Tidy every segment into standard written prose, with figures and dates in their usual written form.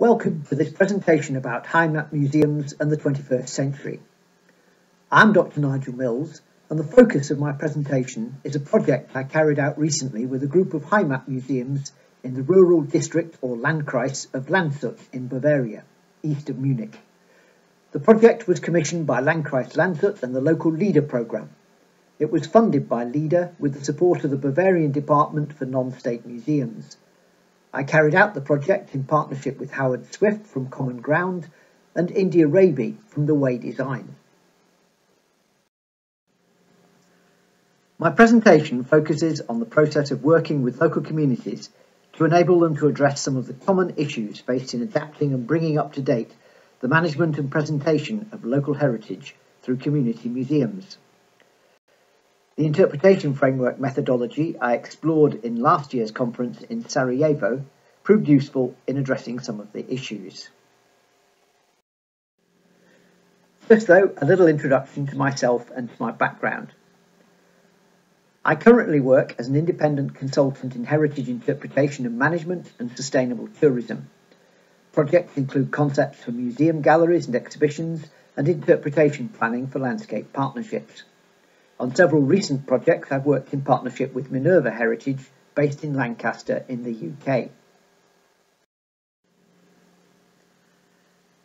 Welcome to this presentation about Heimat museums and the 21st century. I'm Dr. Nigel Mills, and the focus of my presentation is a project I carried out recently with a group of Heimat museums in the rural district or Landkreis of Landshut in Bavaria, east of Munich. The project was commissioned by Landkreis Landshut and the local LEADER programme. It was funded by LEADER with the support of the Bavarian Department for Non-State Museums. I carried out the project in partnership with Howard Swift from Common Ground and India Raby from The Way Design. My presentation focuses on the process of working with local communities to enable them to address some of the common issues faced in adapting and bringing up to date the management and presentation of local heritage through community museums. The interpretation framework methodology I explored in last year's conference in Sarajevo proved useful in addressing some of the issues. First though, a little introduction to myself and to my background. I currently work as an independent consultant in heritage interpretation and management and sustainable tourism. Projects include concepts for museum galleries and exhibitions and interpretation planning for landscape partnerships. On several recent projects, I've worked in partnership with Minerva Heritage, based in Lancaster in the UK.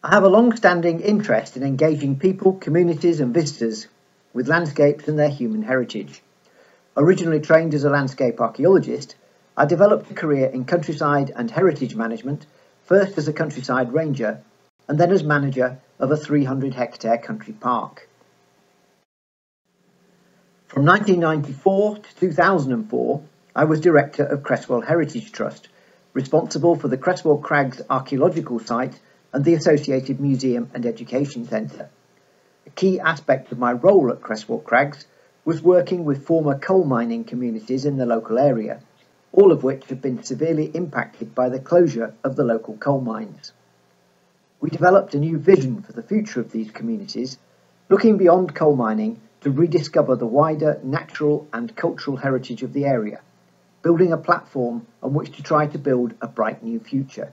I have a long-standing interest in engaging people, communities and visitors with landscapes and their human heritage. Originally trained as a landscape archaeologist, I developed a career in countryside and heritage management, first as a countryside ranger and then as manager of a 300-hectare country park. From 1994 to 2004, I was director of Cresswell Heritage Trust, responsible for the Cresswell Crags archaeological site and the associated museum and education centre. A key aspect of my role at Cresswell Crags was working with former coal mining communities in the local area, all of which have been severely impacted by the closure of the local coal mines. We developed a new vision for the future of these communities, looking beyond coal mining to rediscover the wider natural and cultural heritage of the area, building a platform on which to try to build a bright new future.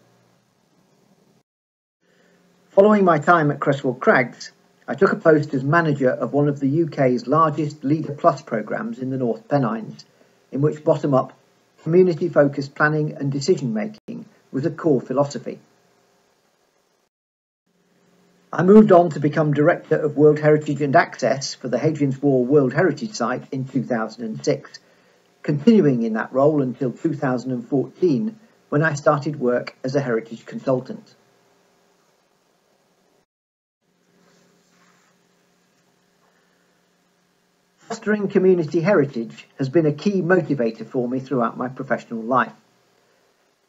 Following my time at Cresswell Crags, I took a post as manager of one of the UK's largest Leader Plus programmes in the North Pennines, in which bottom-up, community-focused planning and decision-making was a core philosophy. I moved on to become Director of World Heritage and Access for the Hadrian's Wall World Heritage Site in 2006, continuing in that role until 2014 when I started work as a heritage consultant. Fostering community heritage has been a key motivator for me throughout my professional life.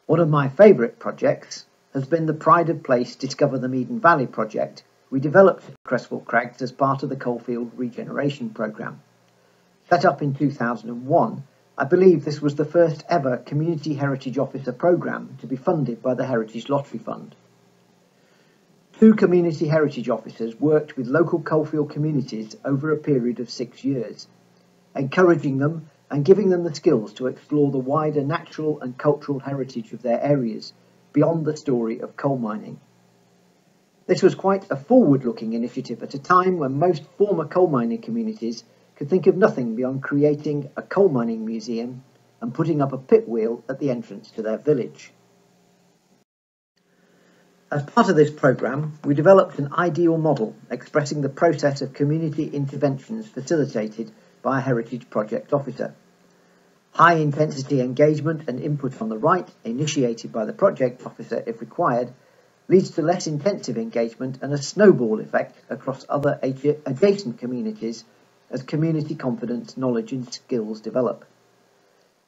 One of my favourite projects has been the Pride of Place Discover the Meaden Valley project we developed at Cresswell Crags as part of the Coalfield Regeneration Programme. Set up in 2001, I believe this was the first ever Community Heritage Officer programme to be funded by the Heritage Lottery Fund. 2 community heritage officers worked with local coalfield communities over a period of 6 years, encouraging them and giving them the skills to explore the wider natural and cultural heritage of their areas beyond the story of coal mining. This was quite a forward-looking initiative at a time when most former coal mining communities could think of nothing beyond creating a coal mining museum and putting up a pit wheel at the entrance to their village. As part of this programme, we developed an ideal model expressing the process of community interventions facilitated by a heritage project officer. High intensity engagement and input on the right, initiated by the project officer if required, leads to less intensive engagement and a snowball effect across other adjacent communities as community confidence, knowledge and skills develop.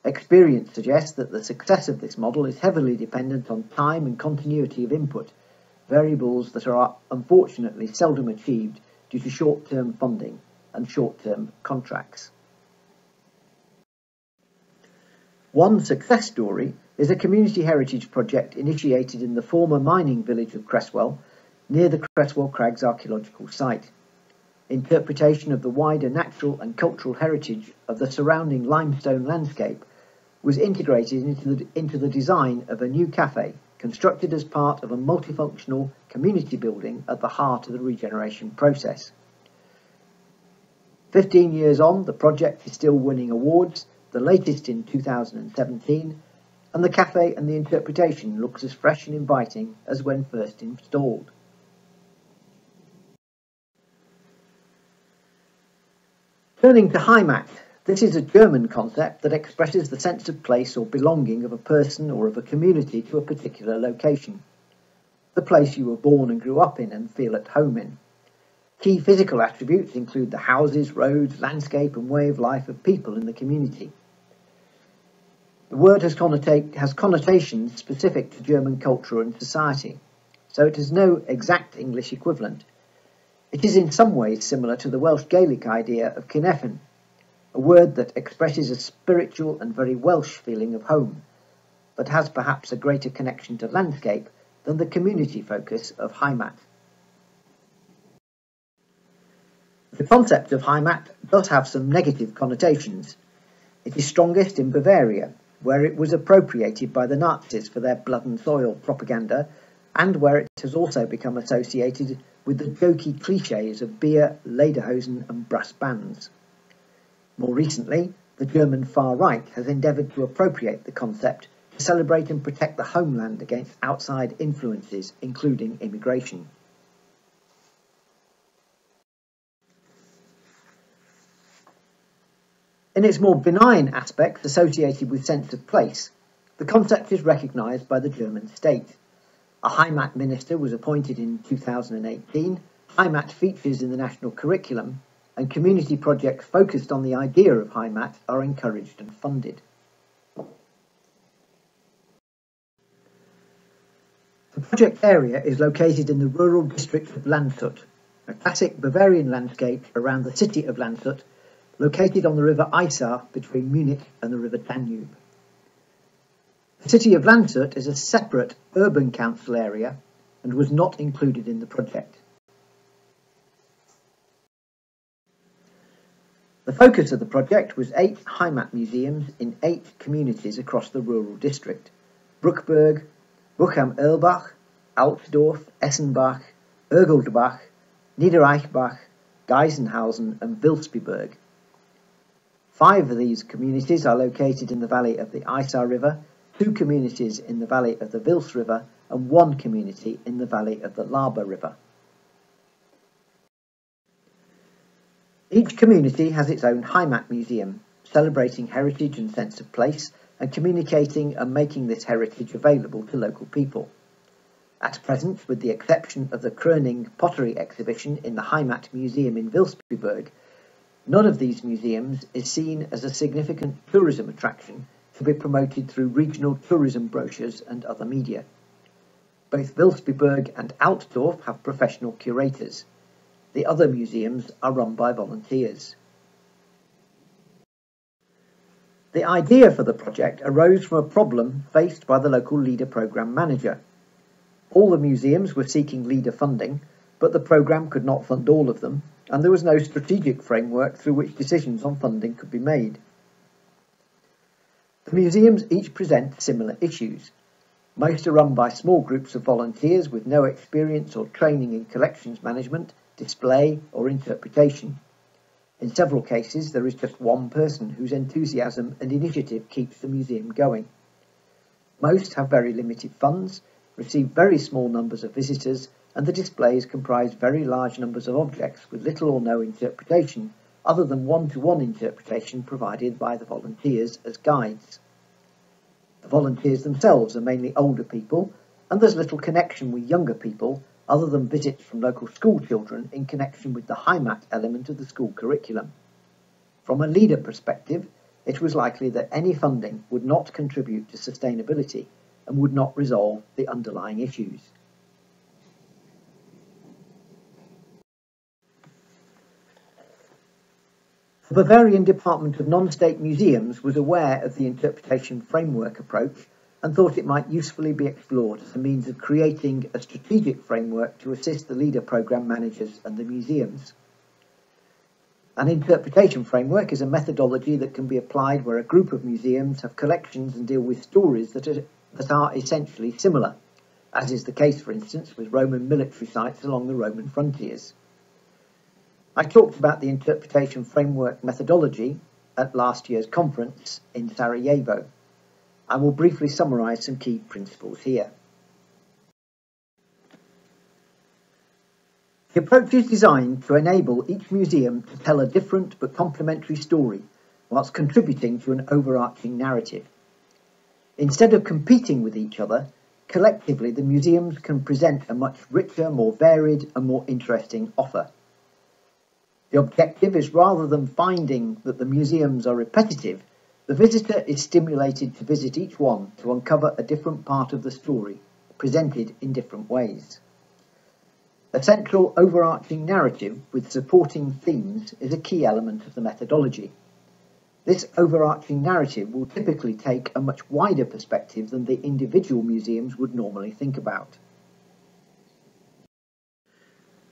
Experience suggests that the success of this model is heavily dependent on time and continuity of input, variables that are unfortunately seldom achieved due to short-term funding and short-term contracts. One success story is a community heritage project initiated in the former mining village of Cresswell, near the Cresswell Crags archaeological site. Interpretation of the wider natural and cultural heritage of the surrounding limestone landscape was integrated into the design of a new cafe constructed as part of a multifunctional community building at the heart of the regeneration process. 15 years on, the project is still winning awards, the latest in 2017, and the cafe and the interpretation looks as fresh and inviting as when first installed. Turning to Heimat, this is a German concept that expresses the sense of place or belonging of a person or of a community to a particular location, the place you were born and grew up in and feel at home in. Key physical attributes include the houses, roads, landscape and way of life of people in the community. The word has connotations specific to German culture and society, so it has no exact English equivalent. It is in some ways similar to the Welsh Gaelic idea of cynefin, a word that expresses a spiritual and very Welsh feeling of home, but has perhaps a greater connection to landscape than the community focus of Heimat. The concept of Heimat does have some negative connotations. It is strongest in Bavaria, where it was appropriated by the Nazis for their blood and soil propaganda, and where it has also become associated with the jokey clichés of beer, lederhosen and brass bands. More recently, the German far right has endeavoured to appropriate the concept to celebrate and protect the homeland against outside influences, including immigration. In its more benign aspects associated with sense of place, the concept is recognised by the German state. A Heimat minister was appointed in 2018, Heimat features in the national curriculum, and community projects focused on the idea of Heimat are encouraged and funded. The project area is located in the rural district of Landshut, a classic Bavarian landscape around the city of Landshut, located on the river Isar between Munich and the river Danube. The city of Landshut is a separate urban council area and was not included in the project. The focus of the project was 8 Heimat museums in 8 communities across the rural district: Brookberg, Buch am Erlbach, Altdorf, Essenbach, Ergoldbach, Niederreichbach, Geisenhausen and Vilsbiburg. 5 of these communities are located in the valley of the Isar River, 2 communities in the valley of the Vils River and 1 community in the valley of the Laber River. Each community has its own Heimat museum, celebrating heritage and sense of place and communicating and making this heritage available to local people. At present, with the exception of the Kröning pottery exhibition in the Heimat Museum in Vilsbiburg, none of these museums is seen as a significant tourism attraction to be promoted through regional tourism brochures and other media. Both Vilsbiburg and Altdorf have professional curators. The other museums are run by volunteers. The idea for the project arose from a problem faced by the local LEADER programme manager. All the museums were seeking LEADER funding, but the programme could not fund all of them, and there was no strategic framework through which decisions on funding could be made. The museums each present similar issues. Most are run by small groups of volunteers with no experience or training in collections management, display or interpretation. In several cases there is just one person whose enthusiasm and initiative keeps the museum going. Most have very limited funds, receive very small numbers of visitors, and the displays comprise very large numbers of objects with little or no interpretation, other than one-to-one interpretation provided by the volunteers as guides. The volunteers themselves are mainly older people, and there's little connection with younger people, other than visits from local school children in connection with the Heimat element of the school curriculum. From a LEADER perspective, it was likely that any funding would not contribute to sustainability and would not resolve the underlying issues. The Bavarian Department of Non-State Museums was aware of the interpretation framework approach and thought it might usefully be explored as a means of creating a strategic framework to assist the LEADER programme managers and the museums. An interpretation framework is a methodology that can be applied where a group of museums have collections and deal with stories that are essentially similar, as is the case, for instance, with Roman military sites along the Roman frontiers. I talked about the interpretation framework methodology at last year's conference in Sarajevo. I will briefly summarise some key principles here. The approach is designed to enable each museum to tell a different but complementary story whilst contributing to an overarching narrative. Instead of competing with each other, collectively the museums can present a much richer, more varied and more interesting offer. The objective is, rather than finding that the museums are repetitive, the visitor is stimulated to visit each one to uncover a different part of the story, presented in different ways. A central overarching narrative with supporting themes is a key element of the methodology. This overarching narrative will typically take a much wider perspective than the individual museums would normally think about.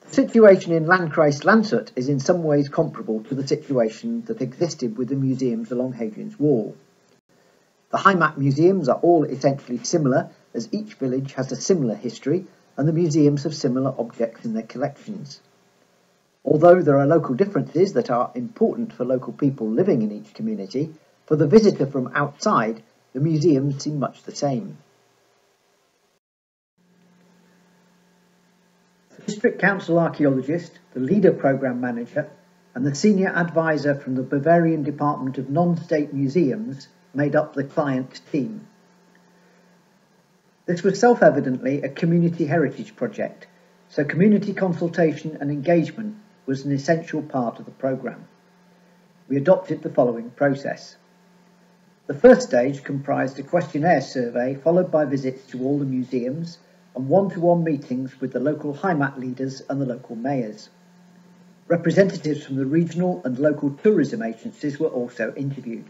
The situation in Landkreis Landshut is in some ways comparable to the situation that existed with the museums along Hadrian's Wall. The Heimat museums are all essentially similar, as each village has a similar history and the museums have similar objects in their collections. Although there are local differences that are important for local people living in each community, for the visitor from outside, the museums seem much the same. The District Council archaeologist, the leader programme manager, and the senior advisor from the Bavarian Department of Non-State Museums made up the client team. This was self-evidently a community heritage project, so community consultation and engagement was an essential part of the programme. We adopted the following process. The first stage comprised a questionnaire survey followed by visits to all the museums and one-to-one meetings with the local Heimat leaders and the local mayors. Representatives from the regional and local tourism agencies were also interviewed.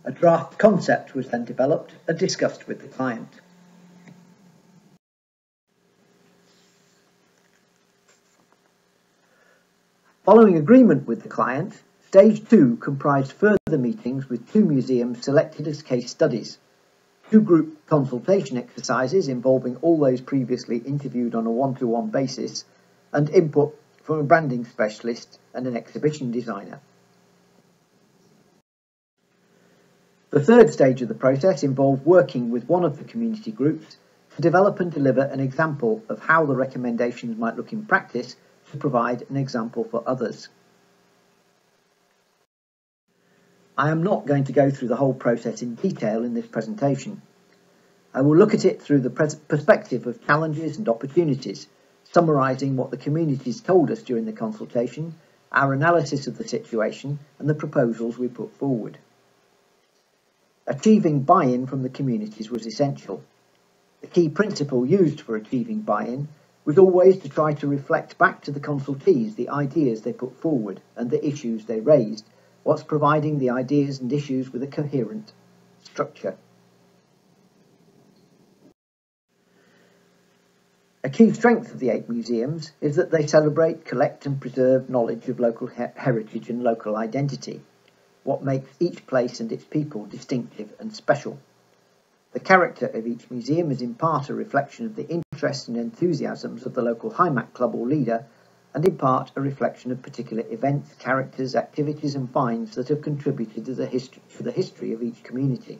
A draft concept was then developed and discussed with the client. Following agreement with the client, Stage 2 comprised further meetings with 2 museums selected as case studies, 2 group consultation exercises involving all those previously interviewed on a one-to-one basis, and input from a branding specialist and an exhibition designer. The third stage of the process involved working with one of the community groups to develop and deliver an example of how the recommendations might look in practice to provide an example for others. I am not going to go through the whole process in detail in this presentation. I will look at it through the perspective of challenges and opportunities, summarising what the communities told us during the consultation, our analysis of the situation and the proposals we put forward. Achieving buy-in from the communities was essential. The key principle used for achieving buy-in was always to try to reflect back to the consultees the ideas they put forward and the issues they raised, whilst providing the ideas and issues with a coherent structure. A key strength of the 8 museums is that they celebrate, collect and preserve knowledge of local heritage and local identity, what makes each place and its people distinctive and special. The character of each museum is in part a reflection of the interests and enthusiasms of the local Heimat club or leader, and in part a reflection of particular events, characters, activities and finds that have contributed to the history of each community.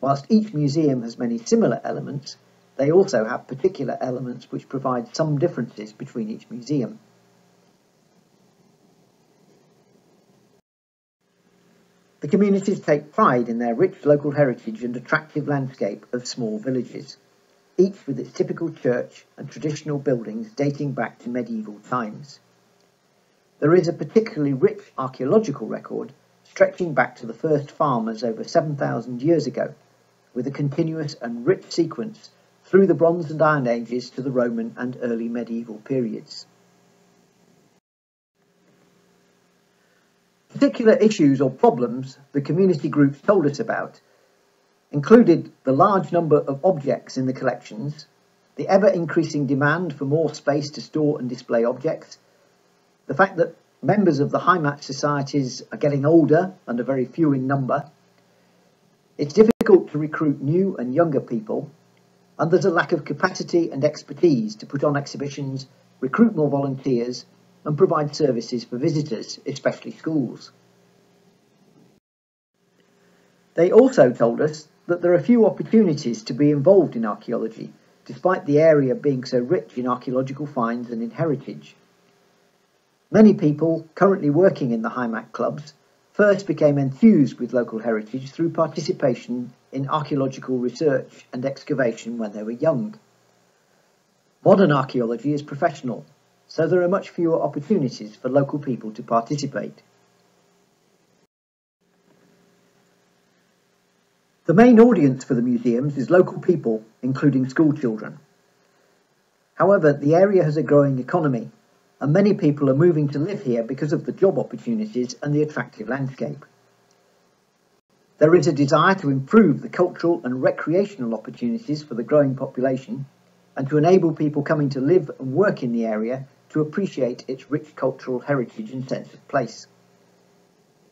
Whilst each museum has many similar elements, they also have particular elements which provide some differences between each museum. The communities take pride in their rich local heritage and attractive landscape of small villages, each with its typical church and traditional buildings dating back to medieval times. There is a particularly rich archaeological record stretching back to the first farmers over 7,000 years ago, with a continuous and rich sequence through the Bronze and Iron Ages to the Roman and early medieval periods. Particular issues or problems the community groups told us about included the large number of objects in the collections, the ever-increasing demand for more space to store and display objects, the fact that members of the Heimat societies are getting older and are very few in number. It's difficult to recruit new and younger people, and there's a lack of capacity and expertise to put on exhibitions, recruit more volunteers, and provide services for visitors, especially schools. They also told us that there are few opportunities to be involved in archaeology, despite the area being so rich in archaeological finds and in heritage. Many people currently working in the Heimat clubs first became enthused with local heritage through participation in archaeological research and excavation when they were young. Modern archaeology is professional, so there are much fewer opportunities for local people to participate. The main audience for the museums is local people, including school children. However, the area has a growing economy, and many people are moving to live here because of the job opportunities and the attractive landscape. There is a desire to improve the cultural and recreational opportunities for the growing population and to enable people coming to live and work in the area to appreciate its rich cultural heritage and sense of place.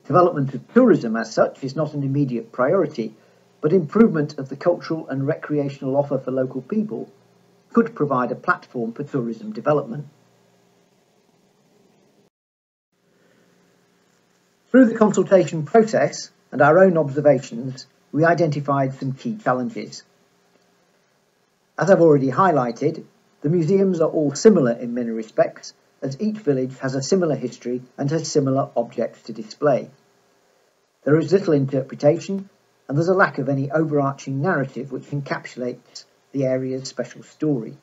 Development of tourism as such is not an immediate priority, but improvement of the cultural and recreational offer for local people could provide a platform for tourism development. Through the consultation process and our own observations, we identified some key challenges. As I've already highlighted, the museums are all similar in many respects, as each village has a similar history and has similar objects to display. There is little interpretation, and there's a lack of any overarching narrative which encapsulates the area's special story.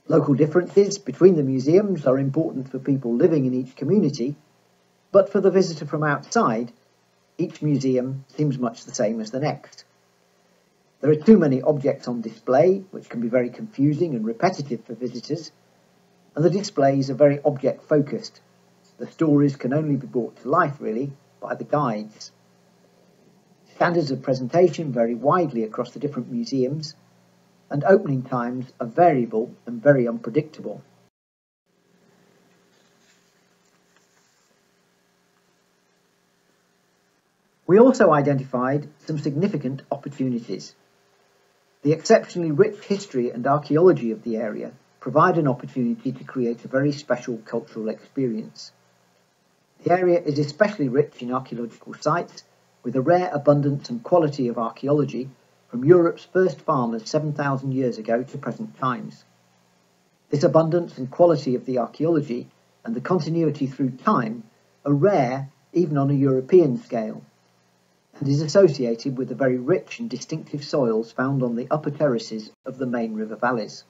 Local differences between the museums are important for people living in each community, but for the visitor from outside, each museum seems much the same as the next. There are too many objects on display, which can be very confusing and repetitive for visitors, and the displays are very object-focused. The stories can only be brought to life, really, by the guides. Standards of presentation vary widely across the different museums, and opening times are variable and very unpredictable. We also identified some significant opportunities. The exceptionally rich history and archaeology of the area provide an opportunity to create a very special cultural experience. The area is especially rich in archaeological sites, with a rare abundance and quality of archaeology from Europe's first farmers 7,000 years ago to present times. This abundance and quality of the archaeology and the continuity through time are rare even on a European scale, and is associated with the very rich and distinctive soils found on the upper terraces of the main river valleys.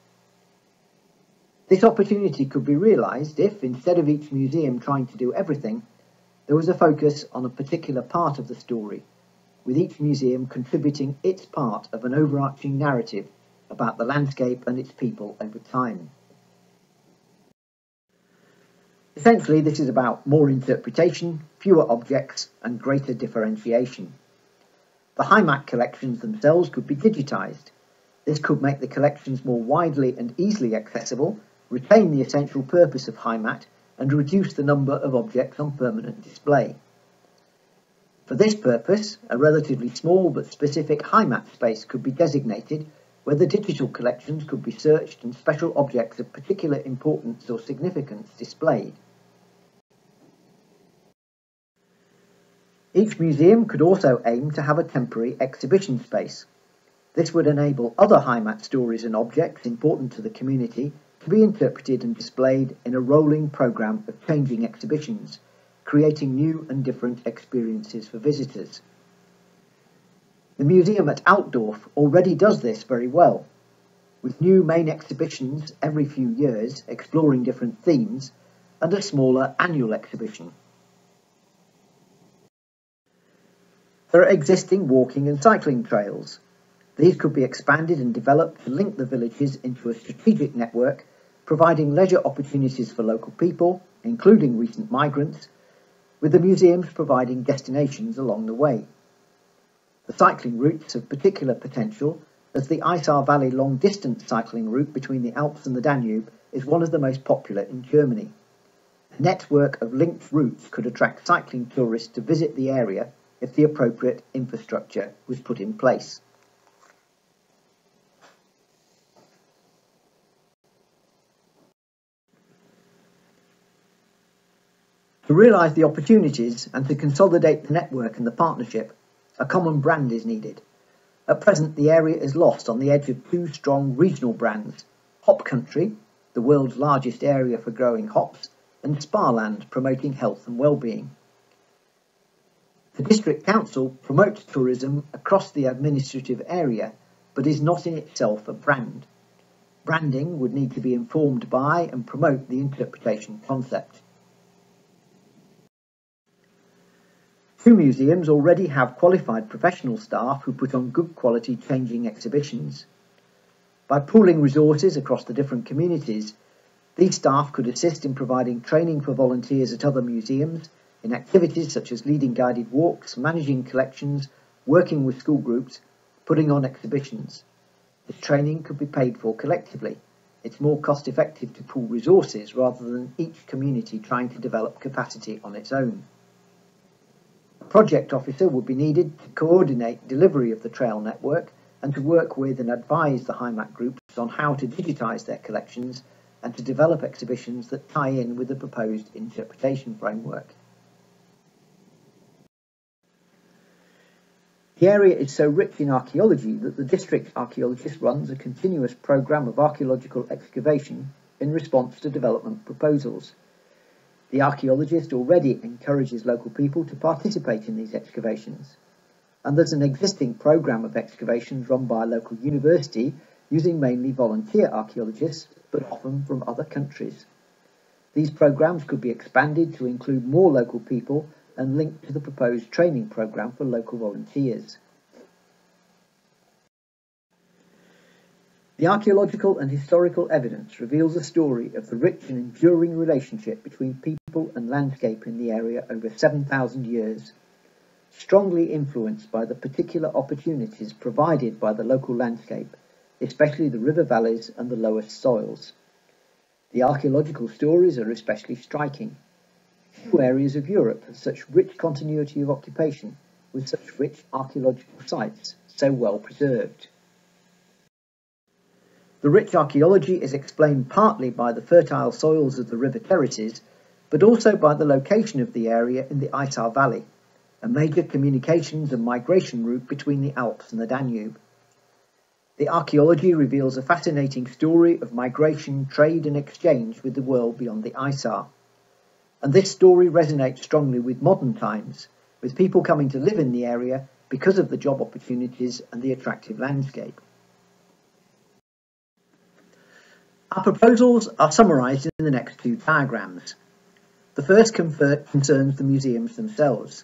This opportunity could be realised if, instead of each museum trying to do everything, there was a focus on a particular part of the story, with each museum contributing its part of an overarching narrative about the landscape and its people over time. Essentially, this is about more interpretation, fewer objects, and greater differentiation. The Heimat collections themselves could be digitised. This could make the collections more widely and easily accessible, retain the essential purpose of Heimat, and reduce the number of objects on permanent display. For this purpose, a relatively small but specific Heimat space could be designated, where the digital collections could be searched and special objects of particular importance or significance displayed. Each museum could also aim to have a temporary exhibition space. This would enable other Heimat stories and objects important to the community to be interpreted and displayed in a rolling programme of changing exhibitions, creating new and different experiences for visitors. The museum at Altdorf already does this very well, with new main exhibitions every few years exploring different themes, and a smaller annual exhibition. There are existing walking and cycling trails. These could be expanded and developed to link the villages into a strategic network, providing leisure opportunities for local people, including recent migrants, with the museums providing destinations along the way. The cycling routes have particular potential, as the Isar Valley long-distance cycling route between the Alps and the Danube is one of the most popular in Germany. A network of linked routes could attract cycling tourists to visit the area if the appropriate infrastructure was put in place. To realise the opportunities and to consolidate the network and the partnership, a common brand is needed. At present, the area is lost on the edge of two strong regional brands: Hop Country, the world's largest area for growing hops, and Sparland, promoting health and well-being. The District Council promotes tourism across the administrative area, but is not in itself a brand. Branding would need to be informed by and promote the interpretation concept. Two museums already have qualified professional staff who put on good quality changing exhibitions. By pooling resources across the different communities, these staff could assist in providing training for volunteers at other museums in activities such as leading guided walks, managing collections, working with school groups, putting on exhibitions. This training could be paid for collectively. It's more cost effective to pool resources rather than each community trying to develop capacity on its own. A project officer would be needed to coordinate delivery of the trail network and to work with and advise the Heimat groups on how to digitise their collections and to develop exhibitions that tie in with the proposed interpretation framework. The area is so rich in archaeology that the district archaeologist runs a continuous programme of archaeological excavation in response to development proposals. The archaeologist already encourages local people to participate in these excavations, and there's an existing programme of excavations run by a local university using mainly volunteer archaeologists, but often from other countries. These programmes could be expanded to include more local people and linked to the proposed training programme for local volunteers. The archaeological and historical evidence reveals a story of the rich and enduring relationship between people and landscape in the area over 7,000 years, strongly influenced by the particular opportunities provided by the local landscape, especially the river valleys and the lowest soils. The archaeological stories are especially striking. Few areas of Europe have such rich continuity of occupation, with such rich archaeological sites so well preserved. The rich archaeology is explained partly by the fertile soils of the river terraces, but also by the location of the area in the Isar Valley, a major communications and migration route between the Alps and the Danube. The archaeology reveals a fascinating story of migration, trade and exchange with the world beyond the Isar. And this story resonates strongly with modern times, with people coming to live in the area because of the job opportunities and the attractive landscape. Our proposals are summarised in the next two diagrams. The first concerns the museums themselves.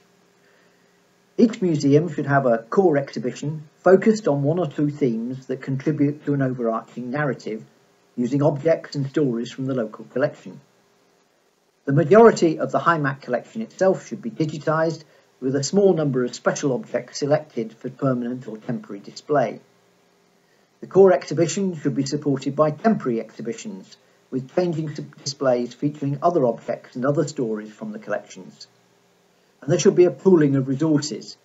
Each museum should have a core exhibition focused on one or two themes that contribute to an overarching narrative, using objects and stories from the local collection. The majority of the Heimat collection itself should be digitised, with a small number of special objects selected for permanent or temporary display. The core exhibition should be supported by temporary exhibitions, with changing displays featuring other objects and other stories from the collections. And there should be a pooling of resources,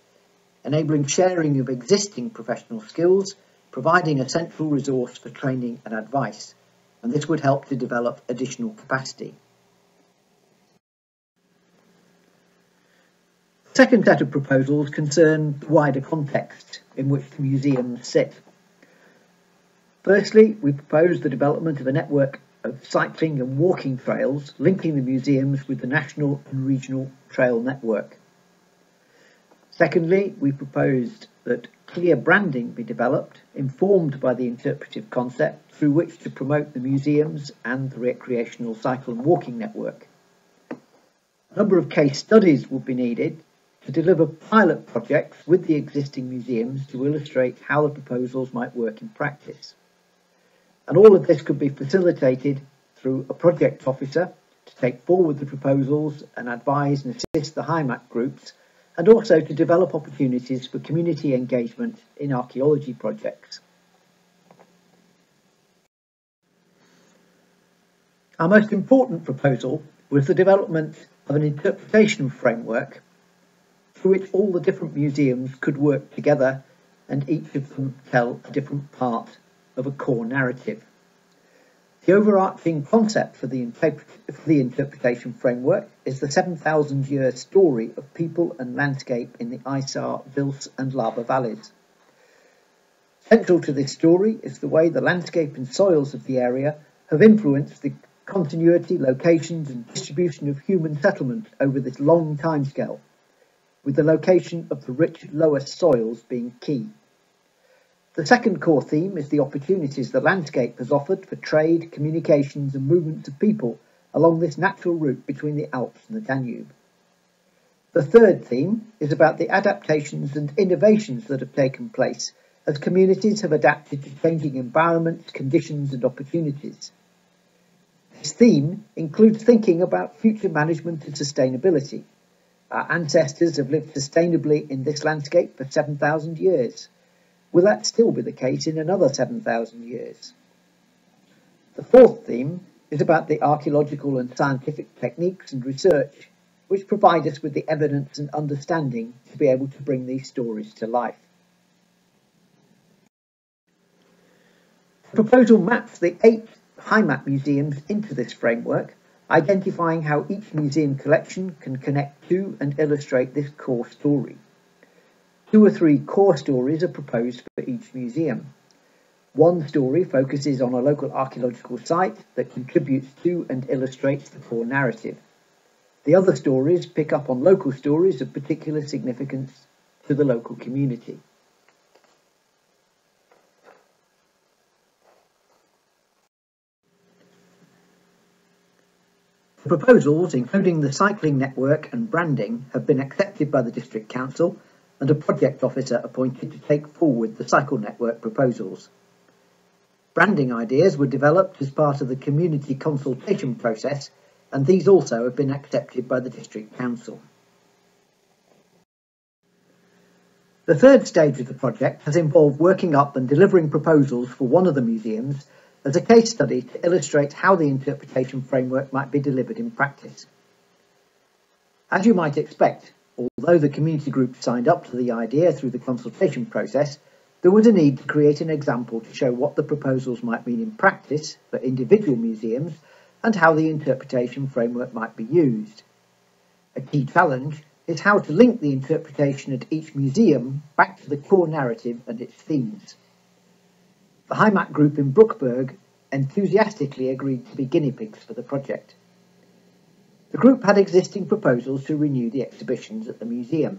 enabling sharing of existing professional skills, providing a central resource for training and advice, and this would help to develop additional capacity. The second set of proposals concern the wider context in which the museums sit. Firstly, we propose the development of a network of cycling and walking trails linking the museums with the national and regional trail network. Secondly, we proposed that clear branding be developed, informed by the interpretive concept through which to promote the museums and the recreational cycle and walking network. A number of case studies would be needed to deliver pilot projects with the existing museums to illustrate how the proposals might work in practice. And all of this could be facilitated through a project officer to take forward the proposals and advise and assist the Heimat groups, and also to develop opportunities for community engagement in archaeology projects. Our most important proposal was the development of an interpretation framework through which all the different museums could work together and each of them tell a different part of a core narrative. The overarching concept for the interpretation framework is the 7,000-year story of people and landscape in the Isar, Vils and Laber valleys. Central to this story is the way the landscape and soils of the area have influenced the continuity, locations and distribution of human settlement over this long timescale, with the location of the rich lower soils being key. The second core theme is the opportunities the landscape has offered for trade, communications and movements of people along this natural route between the Alps and the Danube. The third theme is about the adaptations and innovations that have taken place as communities have adapted to changing environments, conditions and opportunities. This theme includes thinking about future management and sustainability. Our ancestors have lived sustainably in this landscape for 7,000 years. Will that still be the case in another 7,000 years? The fourth theme is about the archaeological and scientific techniques and research which provide us with the evidence and understanding to be able to bring these stories to life. The proposal maps the 8 Heimat museums into this framework, identifying how each museum collection can connect to and illustrate this core story. 2 or 3 core stories are proposed for each museum. One story focuses on a local archaeological site that contributes to and illustrates the core narrative. The other stories pick up on local stories of particular significance to the local community. The proposals, including the cycling network and branding, have been accepted by the District Council and a project officer appointed to take forward the cycle network proposals. Branding ideas were developed as part of the community consultation process, and these also have been accepted by the District Council. The third stage of the project has involved working up and delivering proposals for one of the museums as a case study to illustrate how the interpretation framework might be delivered in practice. As you might expect, although the community group signed up to the idea through the consultation process, there was a need to create an example to show what the proposals might mean in practice for individual museums and how the interpretation framework might be used. A key challenge is how to link the interpretation at each museum back to the core narrative and its themes. The Heimat group in Brookberg enthusiastically agreed to be guinea pigs for the project. The group had existing proposals to renew the exhibitions at the museum.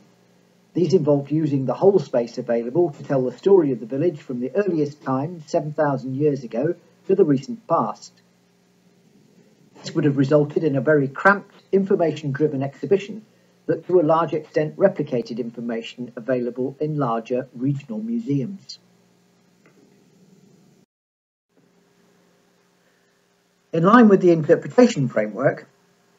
These involved using the whole space available to tell the story of the village from the earliest times, 7,000 years ago, to the recent past. This would have resulted in a very cramped, information-driven exhibition that to a large extent replicated information available in larger regional museums. In line with the interpretation framework,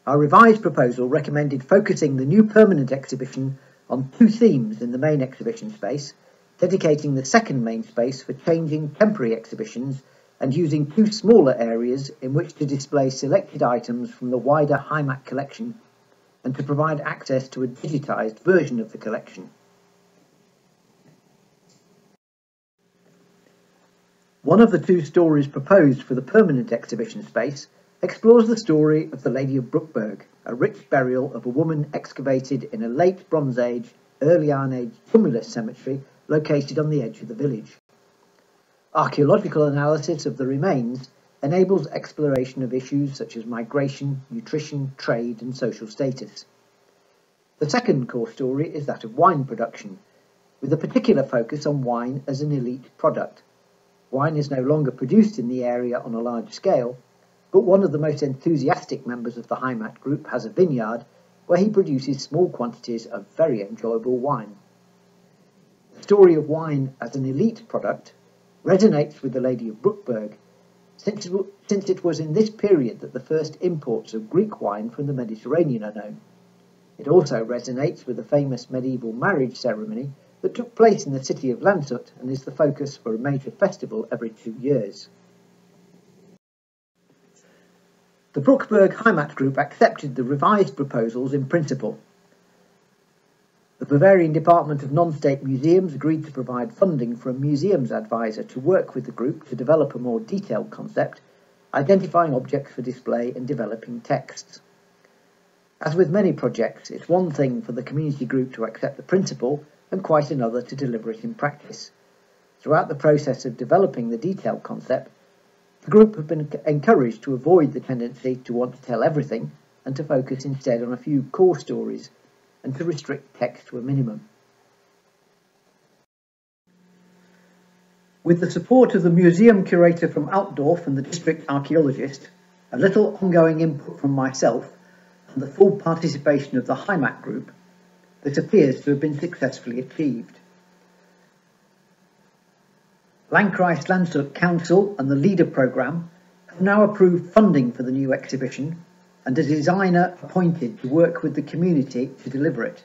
our revised proposal recommended focusing the new permanent exhibition on 2 themes in the main exhibition space, dedicating the second main space for changing temporary exhibitions and using 2 smaller areas in which to display selected items from the wider Heimat collection and to provide access to a digitised version of the collection. One of the 2 stories proposed for the permanent exhibition space explores the story of the Lady of Brookberg, a rich burial of a woman excavated in a late Bronze Age, early Iron Age tumulus cemetery located on the edge of the village. Archaeological analysis of the remains enables exploration of issues such as migration, nutrition, trade and social status. The second core story is that of wine production, with a particular focus on wine as an elite product. Wine is no longer produced in the area on a large scale, but one of the most enthusiastic members of the Heimat group has a vineyard where he produces small quantities of very enjoyable wine. The story of wine as an elite product resonates with the Lady of Brookberg, since it was in this period that the first imports of Greek wine from the Mediterranean are known. It also resonates with the famous medieval marriage ceremony that took place in the city of Landshut and is the focus for a major festival every 2 years. The Brookberg Heimat group accepted the revised proposals in principle. The Bavarian Department of Non-State Museums agreed to provide funding for a museums advisor to work with the group to develop a more detailed concept, identifying objects for display and developing texts. As with many projects, it's one thing for the community group to accept the principle and quite another to deliver it in practice. Throughout the process of developing the detailed concept, the group have been encouraged to avoid the tendency to want to tell everything and to focus instead on a few core stories and to restrict text to a minimum. With the support of the museum curator from Altdorf and the district archaeologist, a little ongoing input from myself, and the full participation of the Heimat group, this appears to have been successfully achieved. Landkreis Landshut Council and the LEADER programme have now approved funding for the new exhibition and a designer appointed to work with the community to deliver it.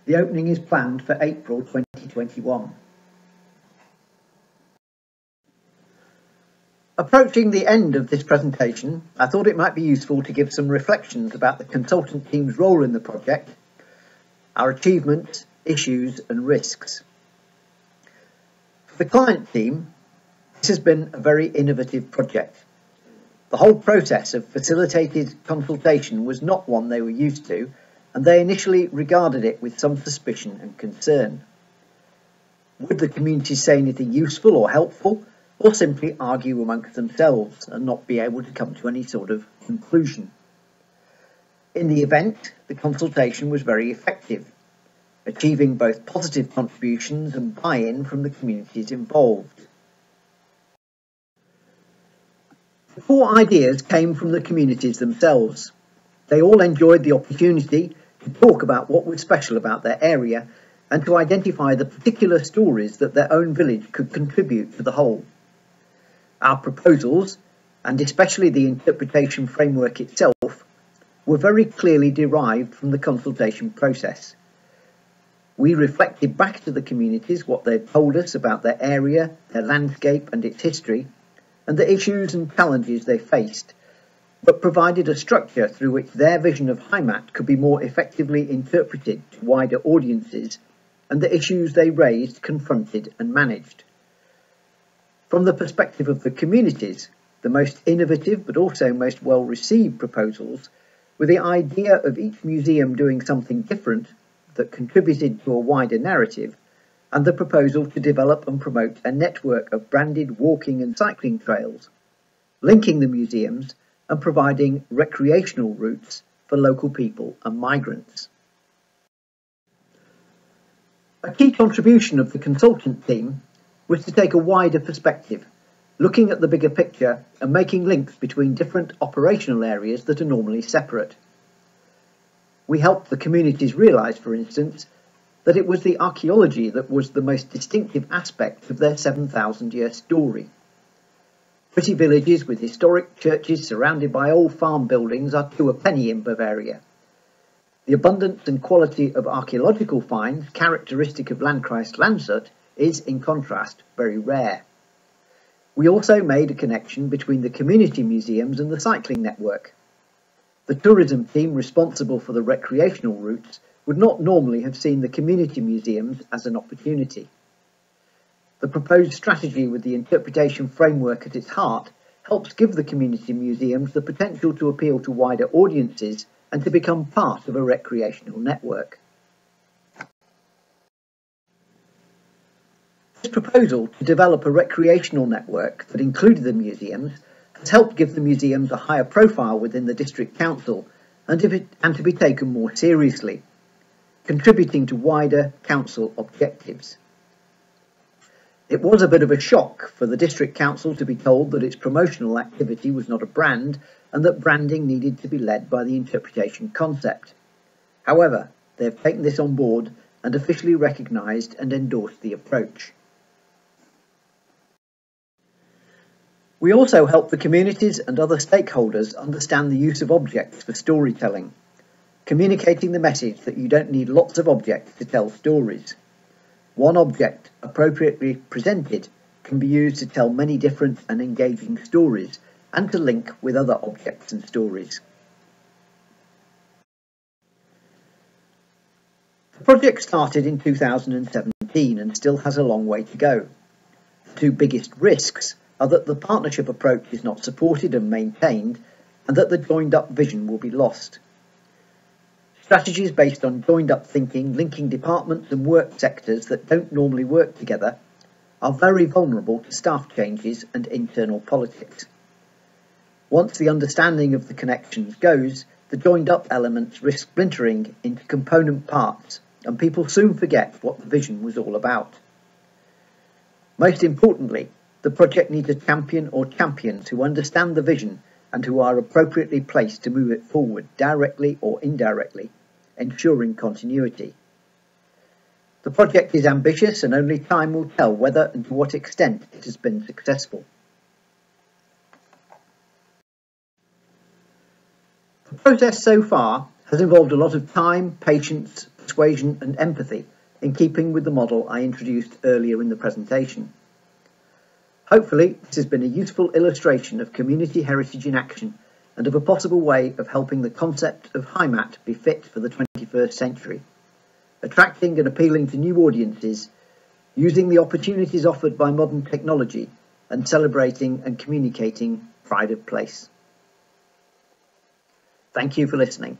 The opening is planned for April 2021. Approaching the end of this presentation, I thought it might be useful to give some reflections about the consultant team's role in the project, our achievements, issues and risks. For the client team, this has been a very innovative project. The whole process of facilitated consultation was not one they were used to, and they initially regarded it with some suspicion and concern. Would the community say anything useful or helpful, or simply argue amongst themselves and not be able to come to any sort of conclusion? In the event, the consultation was very effective, achieving both positive contributions and buy-in from the communities involved. The core ideas came from the communities themselves. They all enjoyed the opportunity to talk about what was special about their area and to identify the particular stories that their own village could contribute to the whole. Our proposals, and especially the interpretation framework itself, were very clearly derived from the consultation process. We reflected back to the communities what they'd told us about their area, their landscape and its history, and the issues and challenges they faced, but provided a structure through which their vision of Heimat could be more effectively interpreted to wider audiences and the issues they raised, confronted and managed. From the perspective of the communities, the most innovative but also most well received proposals were the idea of each museum doing something different that contributed to a wider narrative, and the proposal to develop and promote a network of branded walking and cycling trails, linking the museums and providing recreational routes for local people and migrants. A key contribution of the consultant team was to take a wider perspective, looking at the bigger picture and making links between different operational areas that are normally separate. We helped the communities realise, for instance, that it was the archaeology that was the most distinctive aspect of their 7,000-year story. Pretty villages with historic churches surrounded by old farm buildings are two a penny in Bavaria. The abundance and quality of archaeological finds characteristic of Landkreis Landshut is, in contrast, very rare. We also made a connection between the community museums and the cycling network. The tourism team responsible for the recreational routes would not normally have seen the community museums as an opportunity. The proposed strategy with the interpretation framework at its heart helps give the community museums the potential to appeal to wider audiences and to become part of a recreational network. This proposal to develop a recreational network that included the museums has helped give the museums a higher profile within the district council and to be taken more seriously, contributing to wider council objectives. It was a bit of a shock for the district council to be told that its promotional activity was not a brand and that branding needed to be led by the interpretation concept. However, they have taken this on board and officially recognised and endorsed the approach. We also help the communities and other stakeholders understand the use of objects for storytelling, communicating the message that you don't need lots of objects to tell stories. One object, appropriately presented, can be used to tell many different and engaging stories and to link with other objects and stories. The project started in 2017 and still has a long way to go. The two biggest risks are that the partnership approach is not supported and maintained, and that the joined-up vision will be lost. Strategies based on joined-up thinking, linking departments and work sectors that don't normally work together, are very vulnerable to staff changes and internal politics. Once the understanding of the connections goes, the joined-up elements risk splintering into component parts, and people soon forget what the vision was all about. Most importantly, the project needs a champion or champions who understand the vision and who are appropriately placed to move it forward directly or indirectly, ensuring continuity. The project is ambitious, and only time will tell whether and to what extent it has been successful. The process so far has involved a lot of time, patience, persuasion and empathy, in keeping with the model I introduced earlier in the presentation. Hopefully, this has been a useful illustration of community heritage in action and of a possible way of helping the concept of Heimat be fit for the 21st century, attracting and appealing to new audiences, using the opportunities offered by modern technology, and celebrating and communicating pride of place. Thank you for listening.